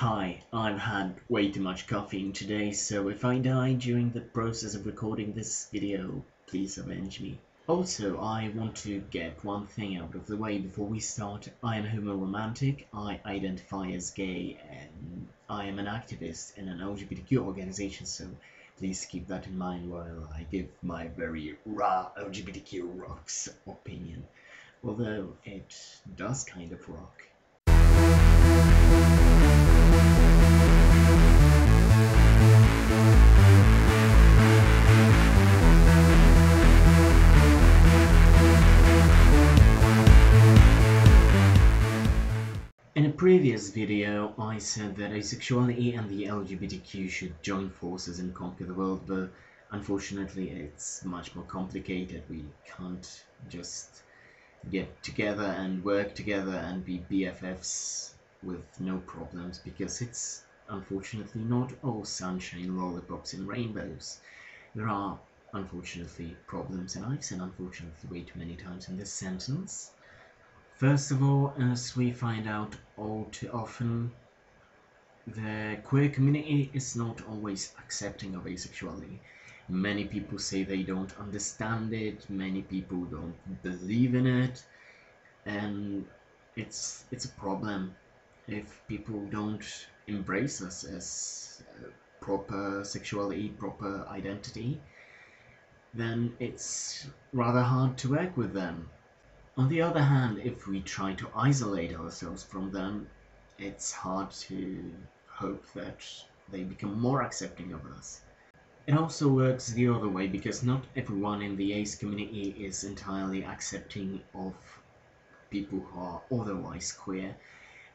Hi, I've had way too much caffeine today, so if I die during the process of recording this video, please avenge me. Also, I want to get one thing out of the way before we start. I am homo-romantic, I identify as gay, and I am an activist in an LGBTQ organization, so please keep that in mind while I give my very raw LGBTQ rocks opinion. Although it does kind of rock. In a previous video, I said that asexuality and the LGBTQ should join forces and conquer the world, but unfortunately it's much more complicated. We can't just get together and work together and be BFFs with no problems, because it's unfortunately not all sunshine, lollipops and rainbows. There are unfortunately problems, and I've said unfortunately way too many times in this sentence. First of all, as we find out all too often, the queer community is not always accepting of asexuality. Many people say they don't understand it, many people don't believe in it, and it's a problem if people don't embrace us as proper sexuality, proper identity, then it's rather hard to work with them. On the other hand, if we try to isolate ourselves from them, it's hard to hope that they become more accepting of us. It also works the other way, because not everyone in the ace community is entirely accepting of people who are otherwise queer.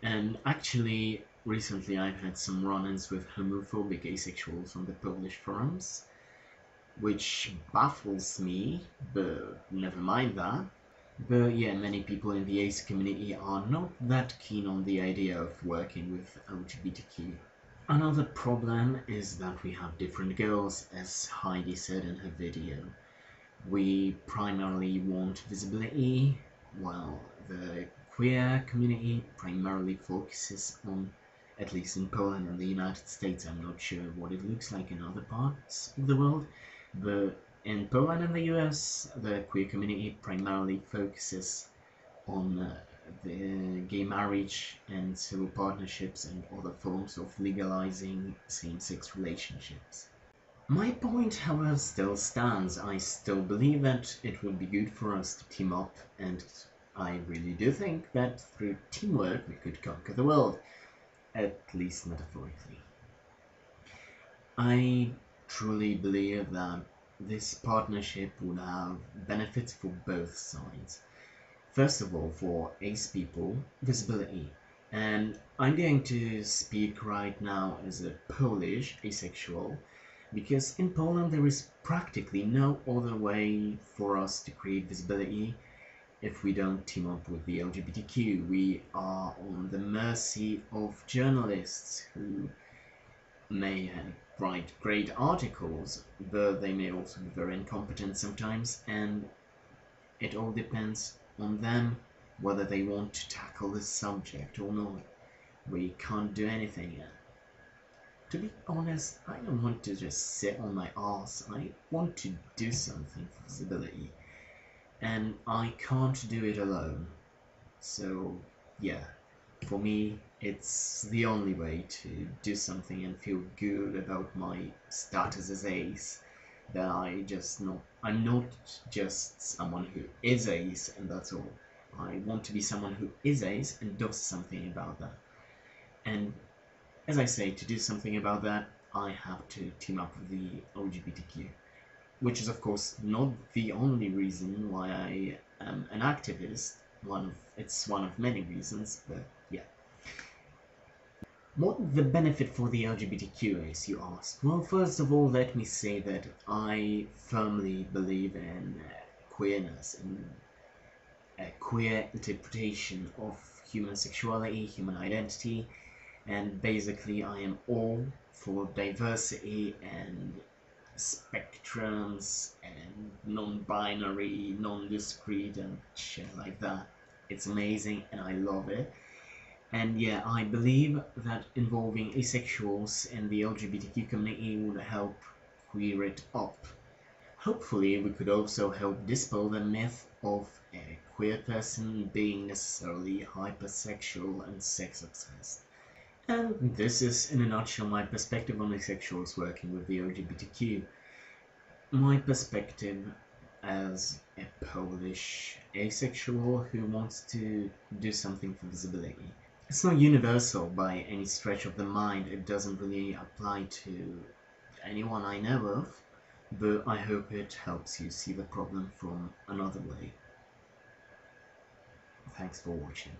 And actually, recently I've had some run-ins with homophobic asexuals on the Polish forums, which baffles me, but never mind that. But yeah, many people in the ace community are not that keen on the idea of working with LGBTQ. Another problem is that we have different goals, as Heidi said in her video. We primarily want visibility, while the queer community primarily focuses on, at least in Poland and the United States, I'm not sure what it looks like in other parts of the world, but in Poland and the US, the queer community primarily focuses on the gay marriage and civil partnerships and other forms of legalizing same-sex relationships. My point, however, still stands. I still believe that it would be good for us to team up, and I really do think that through teamwork we could conquer the world, at least metaphorically. I truly believe that this partnership would have benefits for both sides. First of all, for ace people, visibility. And I'm going to speak right now as a Polish asexual, because in Poland there is practically no other way for us to create visibility if we don't team up with the LGBTQ. We are on the mercy of journalists who may write great articles, but they may also be very incompetent sometimes, and it all depends on them whether they want to tackle this subject or not. We can't do anything yet. To be honest, I don't want to just sit on my arse. I want to do something for visibility, and I can't do it alone. So yeah, for me, it's the only way to do something and feel good about my status as ace, that I'm not just someone who is ace and that's all. I want to be someone who is ace and does something about that. And as I say, to do something about that, I have to team up with the LGBTQ, which is of course not the only reason why I am an activist. It's one of many reasons, but yeah. What the benefit for the LGBTQ is, you ask? Well, first of all, let me say that I firmly believe in queerness and a queer interpretation of human sexuality, human identity, and basically I am all for diversity and spectrums and non-binary, non-discrete and shit like that. It's amazing and I love it. And yeah, I believe that involving asexuals in the LGBTQ community would help clear it up. Hopefully, we could also help dispel the myth of a queer person being necessarily hypersexual and sex obsessed. And this is, in a nutshell, my perspective on asexuals working with the LGBTQ. My perspective as a Polish asexual who wants to do something for visibility. It's not universal by any stretch of the mind, it doesn't really apply to anyone I know of, but I hope it helps you see the problem from another way. Thanks for watching.